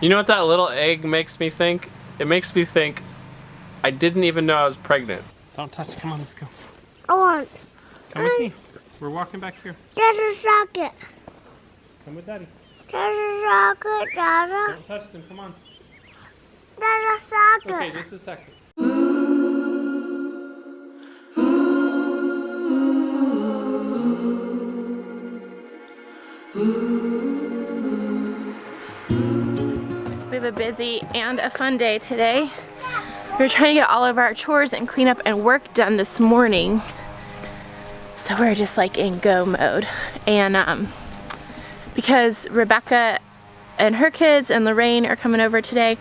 You know what that little egg makes me think? It makes me think I didn't even know I was pregnant. Don't touch. Come on, let's go. I want. Come with me. We're walking back here. There's a socket. Come with Daddy. There's a socket, Dada. Don't touch them. Come on. There's a socket. Okay, just a second. We have a busy and a fun day today. We're trying to get all of our chores and cleanup and work done this morning. So we're just like in go mode. And because Rebecca and her kids and Lorraine are coming over today,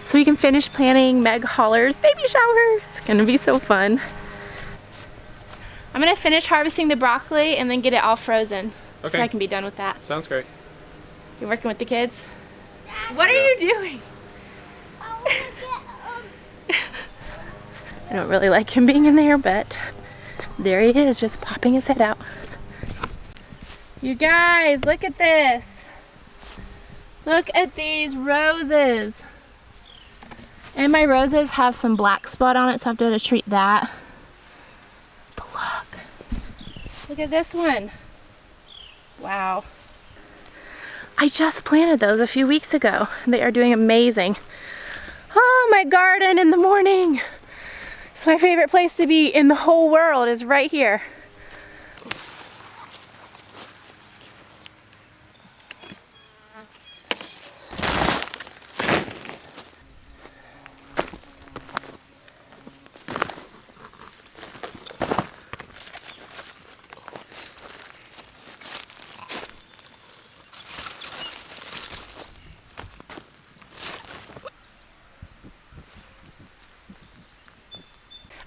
so we can finish planning Meg Holler's baby shower. It's gonna be so fun. I'm gonna finish harvesting the broccoli and then get it all frozen. Okay. So I can be done with that. Sounds great. You're working with the kids? What are you doing? I don't really like him being in there, but there he is, just popping his head out. You guys, look at this. Look at these roses. And my roses have some black spot on it, so I have to treat that. But look at this one. Wow. I just planted those a few weeks ago. They are doing amazing. Oh, my garden in the morning. It's my favorite place to be in the whole world, is right here.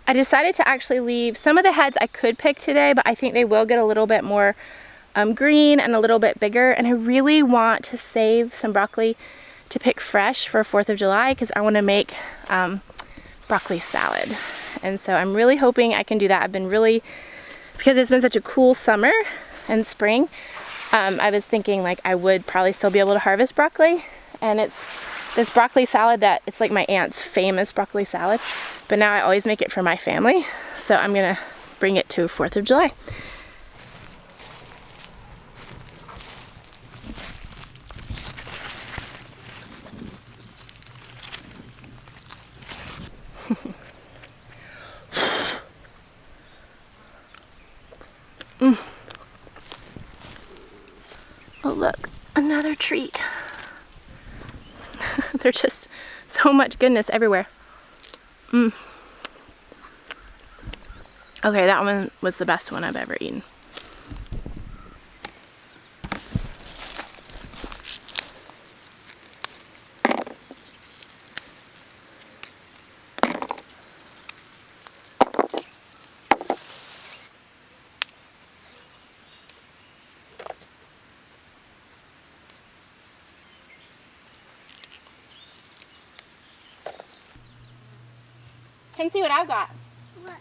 I decided to actually leave some of the heads I could pick today, but I think they will get a little bit more green and a little bit bigger. And I really want to save some broccoli to pick fresh for 4th of July because I want to make broccoli salad. And so I'm really hoping I can do that. I've been really, because it's been such a cool summer and spring, I was thinking like I would probably still be able to harvest broccoli. And it's this broccoli salad that it's like my aunt's famous broccoli salad, but now I always make it for my family. So I'm gonna bring it to 4th of July. Oh look, another treat. There's just so much goodness everywhere. Okay, that one was the best one I've ever eaten. Come see what I've got. What?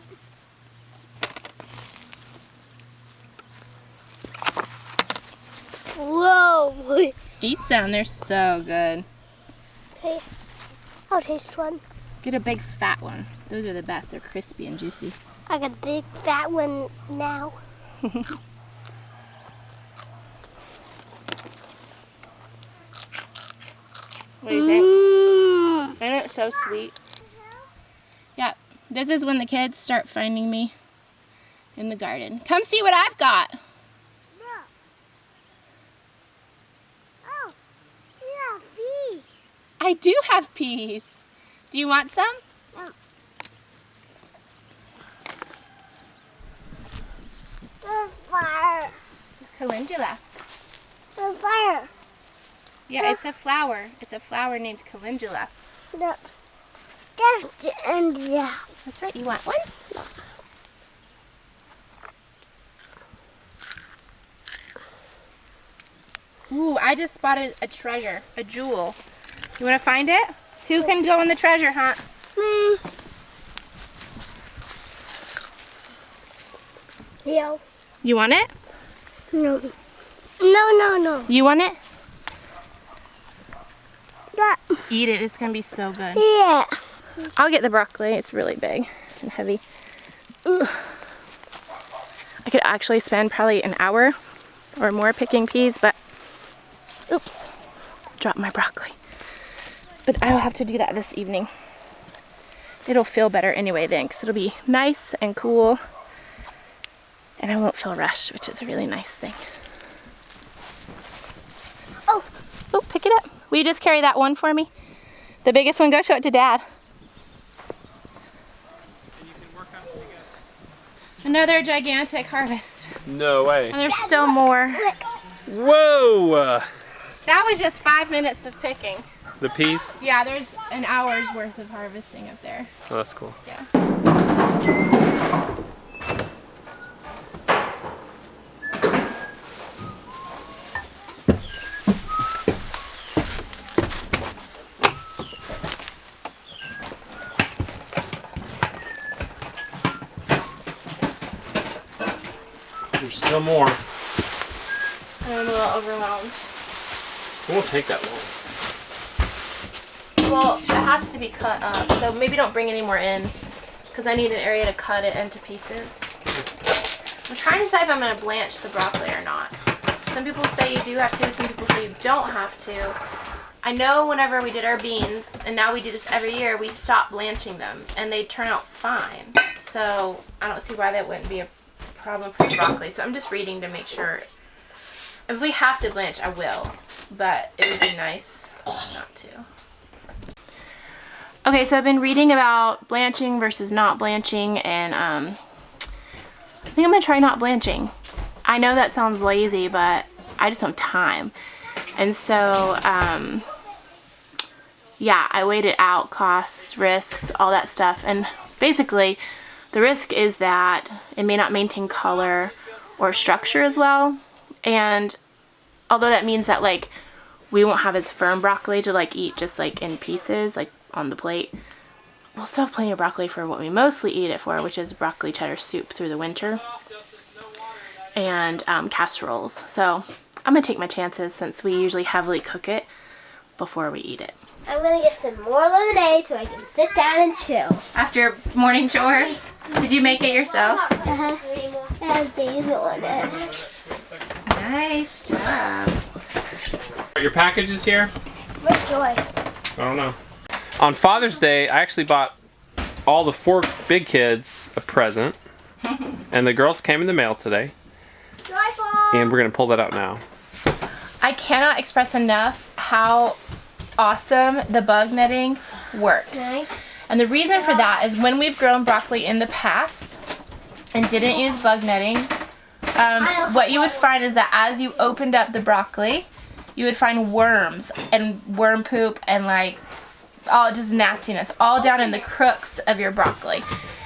Whoa! Eat some, they're so good. Okay, I'll taste one. Get a big fat one. Those are the best, they're crispy and juicy. I got a big fat one now. What do you think? Isn't it so sweet? Yeah, this is when the kids start finding me in the garden. Come see what I've got. No. Oh, you have peas. I do have peas. Do you want some? No. There's fire. It's calendula. There's fire. Yeah, it's a flower. It's a flower named calendula. No. There's the end. That's right, you want one? Ooh, I just spotted a treasure, a jewel. You want to find it? Who can go in the treasure hunt? Me. Yeah. You want it? No. No, no, no. You want it? Yeah. eat it. It's gonna be so good. Yeah. I'll get the broccoli. It's really big and heavy. Ooh. I could actually spend probably an hour or more picking peas, but oops, dropped my broccoli. But I will have to do that this evening. It'll feel better anyway then, because it'll be nice and cool, and I won't feel rushed, which is a really nice thing. Oh, pick it up. Will you just carry that one for me? The biggest one, go show it to Dad. Another gigantic harvest. No way. And there's still more. Whoa! That was just 5 minutes of picking. The peas? Yeah, there's an hour's worth of harvesting up there. Oh, that's cool. Yeah. There's still more. I'm a little overwhelmed. It won't take that long. Well, it has to be cut up, so maybe don't bring any more in, because I need an area to cut it into pieces. I'm trying to decide if I'm going to blanch the broccoli or not. Some people say you do have to, some people say you don't have to. I know whenever we did our beans, and now we do this every year, we stop blanching them, and they turn out fine. So I don't see why that wouldn't be a problem for the broccoli. So I'm just reading to make sure. If we have to blanch, I will, but it would be nice not to. Okay, so I've been reading about blanching versus not blanching, and I think I'm gonna try not blanching. I know that sounds lazy, but I just don't have time. And so, yeah, I weighed it out, costs, risks, all that stuff. And basically, the risk is that it may not maintain color or structure as well. And although that means that, like, we won't have as firm broccoli to, like, eat just, like, in pieces, like, on the plate, we'll still have plenty of broccoli for what we mostly eat it for, which is broccoli cheddar soup through the winter. And casseroles. So I'm gonna take my chances since we usually heavily cook it before we eat it. I'm gonna get some more lemonade so I can sit down and chill. After morning chores, did you make it yourself? Uh-huh. It has basil in it. Nice job. Your package is here? Where's Joy? I don't know. On Father's Day, I actually bought all the 4 big kids a present. And the girls came in the mail today. Joyful! And we're going to pull that out now. I cannot express enough how awesome the bug netting works. Nice. And the reason for that is when we've grown broccoli in the past and didn't use bug netting, what you would find is that as you opened up the broccoli, you would find worms and worm poop and like all just nastiness all down in the crooks of your broccoli.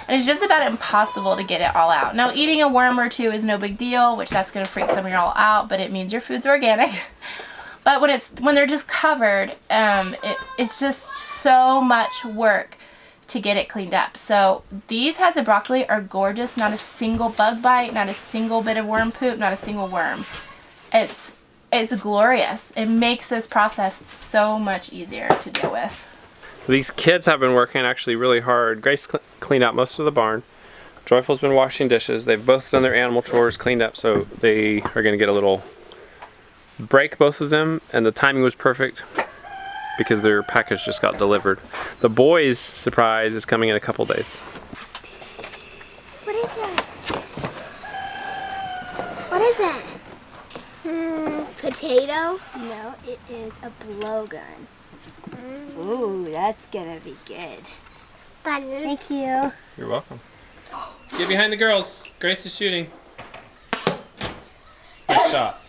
And it's just about impossible to get it all out. Now, eating a worm or two is no big deal, which that's going to freak some of y'all out, but it means your food's organic. But when they're just covered, it's just so much work to get it cleaned up. So these heads of broccoli are gorgeous. Not a single bug bite, not a single bit of worm poop, not a single worm. It's glorious. It makes this process so much easier to deal with. These kids have been working actually really hard. Grace cleaned out most of the barn. Joyful's been washing dishes. They've both done their animal chores, cleaned up, so they are going to get a little break, both of them, and the timing was perfect because their package just got delivered. The boys' surprise is coming in a couple days. What is that? What is that? Potato? No, it is a blowgun. Ooh, that's gonna be good. Button. Thank you. You're welcome. Get behind the girls. Grace is shooting. Nice shot.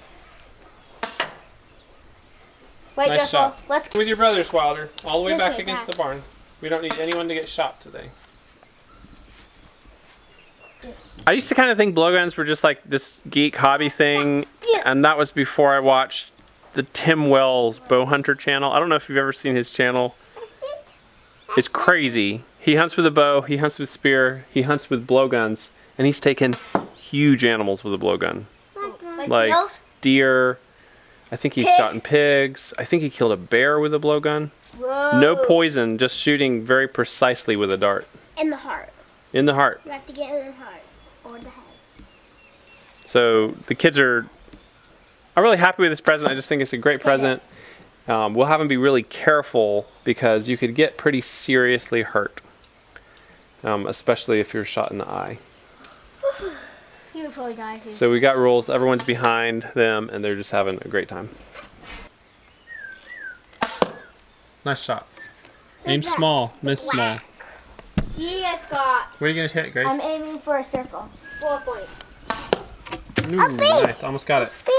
Wait, Nice Joyful. shot. Let's With your brothers, Wilder. All the way This back way against back. the barn. We don't need anyone to get shot today. I used to kind of think blowguns were just like this geek hobby thing, and that was before I watched the Tim Wells Bow Hunter channel. I don't know if you've ever seen his channel. It's crazy. He hunts with a bow, he hunts with spear, he hunts with blowguns, and he's taken huge animals with a blowgun. like Like wheels? deer, I think he's shot in pigs. I think he killed a bear with a blowgun. Whoa. No poison, just shooting very precisely with a dart. In the heart. In the heart. You have to get in the heart or the head. So the kids are really happy with this present. I just think it's a great present. We'll have them be really careful because you could get pretty seriously hurt, especially if you're shot in the eye. You would probably die too. So we got rules. Everyone's behind them, and they're just having a great time. Nice shot. Aim small, miss small. See, I got. Where are you gonna hit, Grace? I'm aiming for a circle. 4 points. Ooh, nice. Almost got it. Stay.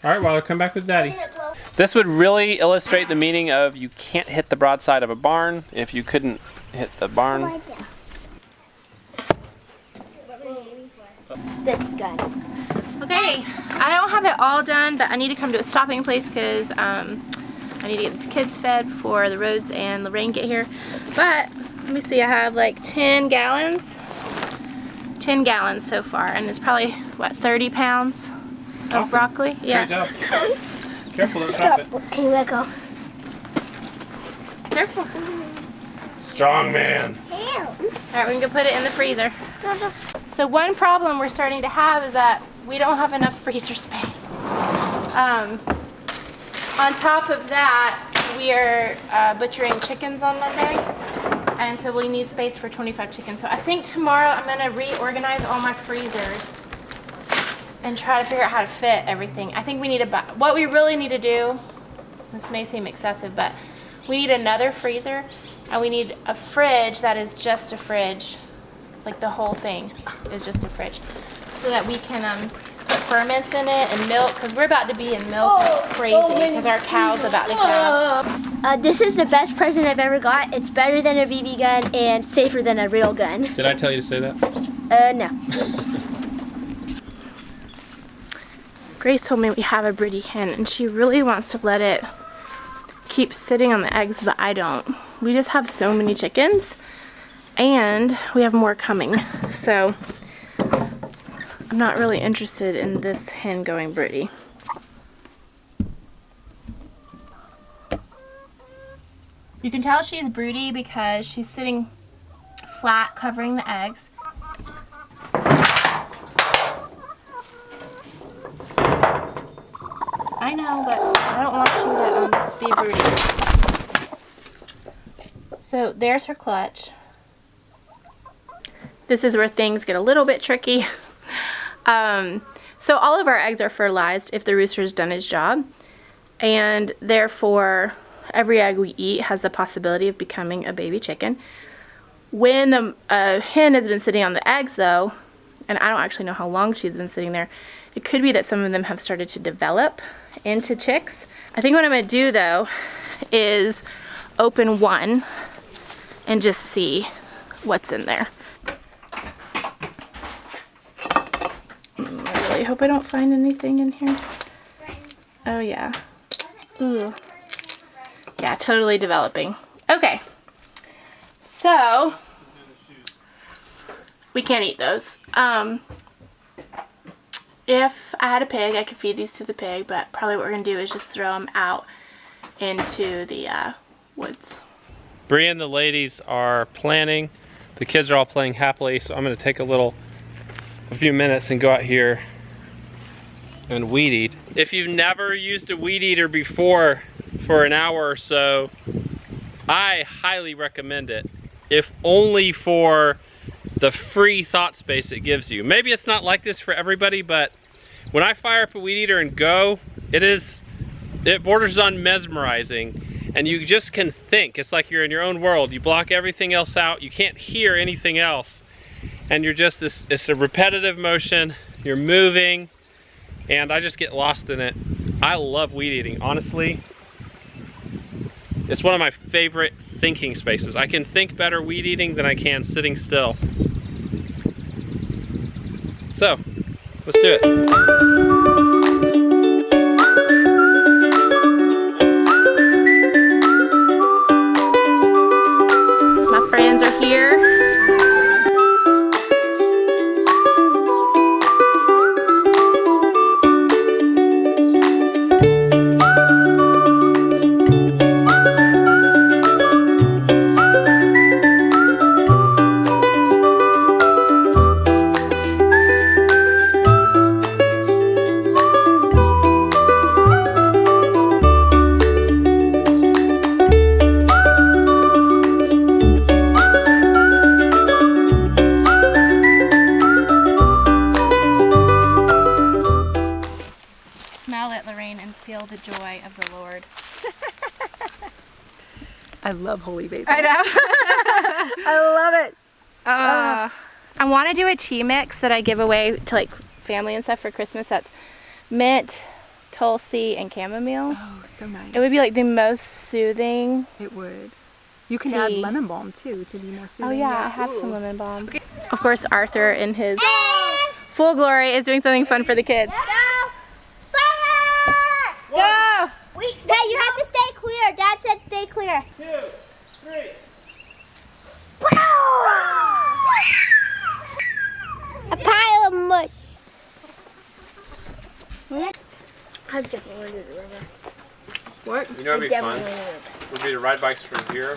All right, well, I'll come back with Daddy. This would really illustrate the meaning of you can't hit the broadside of a barn if you couldn't hit the barn. This is good. Okay, I don't have it all done, but I need to come to a stopping place because I need to get these kids fed before the roads and Lorraine get here. But let me see, I have like 10 gallons. 10 gallons so far, and it's probably, what, 30 pounds of broccoli? Yeah. Great job. Careful, don't drop it. Can you let go? Careful. Strong man. Alright, we can go put it in the freezer. So one problem we're starting to have is that we don't have enough freezer space. On top of that, we are butchering chickens on Monday, and so we need space for 25 chickens. So I think tomorrow I'm going to reorganize all my freezers and try to figure out how to fit everything. I think we need to buy, what we really need to do, this may seem excessive, but we need another freezer, and we need a fridge that is just a fridge. Like the whole thing is just a fridge, so that we can put ferments in it and milk, because we're about to be in milk crazy because our cow's about to calve. This is the best present I've ever got. It's better than a BB gun and safer than a real gun. Did I tell you to say that? No. Grace told me we have a broody hen, and she really wants to let it keep sitting on the eggs, but I don't. We just have so many chickens, and we have more coming, so I'm not really interested in this hen going broody. You can tell she's broody because she's sitting flat, covering the eggs. I know, but I don't want you to be broody. So there's her clutch. This is where things get a little bit tricky. So all of our eggs are fertilized if the rooster's done his job, and therefore every egg we eat has the possibility of becoming a baby chicken. When the hen has been sitting on the eggs though, and I don't actually know how long she's been sitting there, it could be that some of them have started to develop into chicks. I think what I'm going to do though is open one and just see what's in there. I really hope I don't find anything in here. Oh yeah. Ooh. Yeah, totally developing. Okay. So, we can't eat those. If I had a pig, I could feed these to the pig, but probably what we're going to do is just throw them out into the woods. Bree and the ladies are planning. The kids are all playing happily, so I'm going to take a few minutes and go out here and weed eat. If you've never used a weed eater before for an hour or so, I highly recommend it, if only for the free thought space it gives you. Maybe it's not like this for everybody, but when I fire up a weed eater and go, it borders on mesmerizing, and you just can think. It's like you're in your own world. You block everything else out. You can't hear anything else, and you're just it's a repetitive motion. You're moving, and I just get lost in it. I love weed eating, honestly. It's one of my favorite thinking spaces. I can think better weed eating than I can sitting still. So, let's do it. My friends are here. I love holy basil. I know. I love it. I want to do a tea mix that I give away to like family and stuff for Christmas. That's mint, tulsi, and chamomile. Oh, so nice. It would be like the most soothing. It would. You can add Tea. lemon balm too to be more soothing. Oh yeah, I have some lemon balm. Of course, Arthur in his full glory is doing something fun for the kids. Go! Hey, you have to stay clear. Dad said stay clear. 2, 3. A pile of mush. I'm just going to the river. What? You know, it'd be fun. Would be to ride bikes from here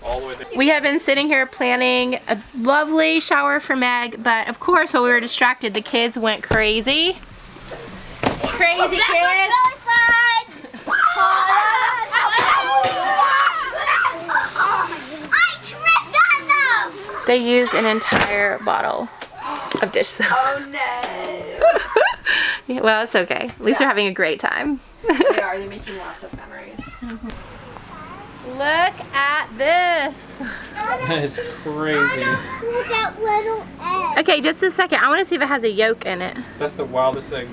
all the way there. We have been sitting here planning a lovely shower for Meg, but of course, while we were distracted, the kids went crazy. Crazy kids! They used an entire bottle of dish soap. Oh no. Yeah, well, it's okay. At least they're having a great time. They are. They're making lots of memories. Look at this. That is crazy. That little egg. Okay, just a second. I want to see if it has a yolk in it. That's the wildest egg.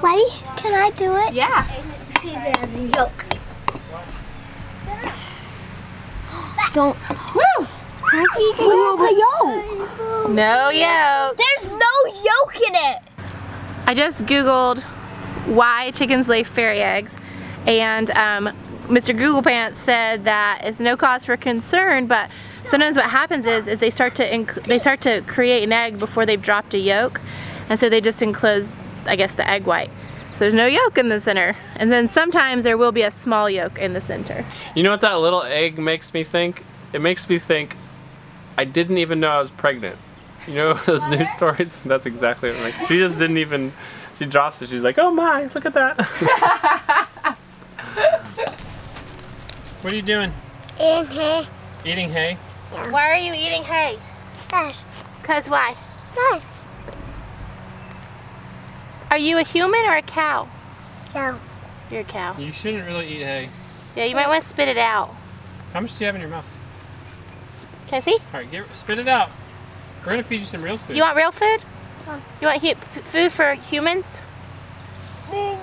Ready? Can I do it? Yeah. See if it has a yolk. Don't. Woo! How's he a yolk? No yolk. There's no yolk in it. I just Googled why chickens lay fairy eggs, and Mr. Google Pants said that it's no cause for concern, but sometimes what happens is they start to create an egg before they've dropped a yolk, and so they just enclose, I guess, the egg white. So there's no yolk in the center, and then sometimes there will be a small yolk in the center. You know what that little egg makes me think? It makes me think I didn't even know I was pregnant. You know those news stories? That's exactly what it makes. She just didn't even, she drops it, she's like, oh my, look at that. What are you doing? Eating hay. Eating hay? Why are you eating hay? Cause why? Are you a human or a cow? No. You're a cow. You shouldn't really eat hay. Yeah, you might want to spit it out. How much do you have in your mouth? Can I see? Alright, spit it out. We're gonna feed you some real food. You want real food? You want food for humans? Can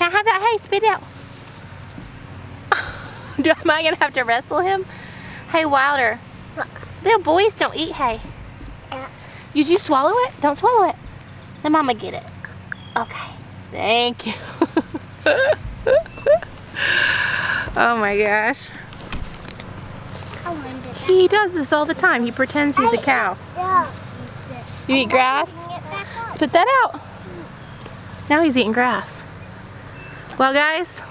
I have that hay? Spit it out. Am I gonna have to wrestle him? Hey, Wilder. Little boys don't eat hay. Did you swallow it? Don't swallow it. Let Mama get it. Okay. Thank you. Oh my gosh. He does this all the time. He pretends he's a cow. You eat grass? Spit that out. Now he's eating grass. Well, guys,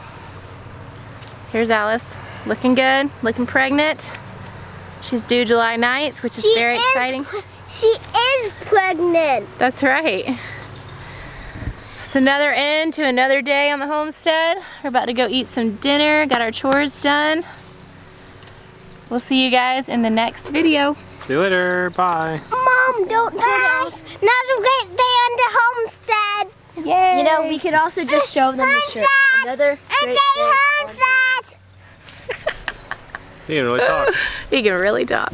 here's Alice. Looking good, looking pregnant. She's due July 9th, which is very exciting. She is pregnant. That's right. It's another end to another day on the homestead. We're about to go eat some dinner, got our chores done. We'll see you guys in the next video. See you later. Bye. Mom, don't turn it off. Another great day on the homestead. Yay! You know, we could also just show them the shirt. Another great day. You can really talk. You can really talk.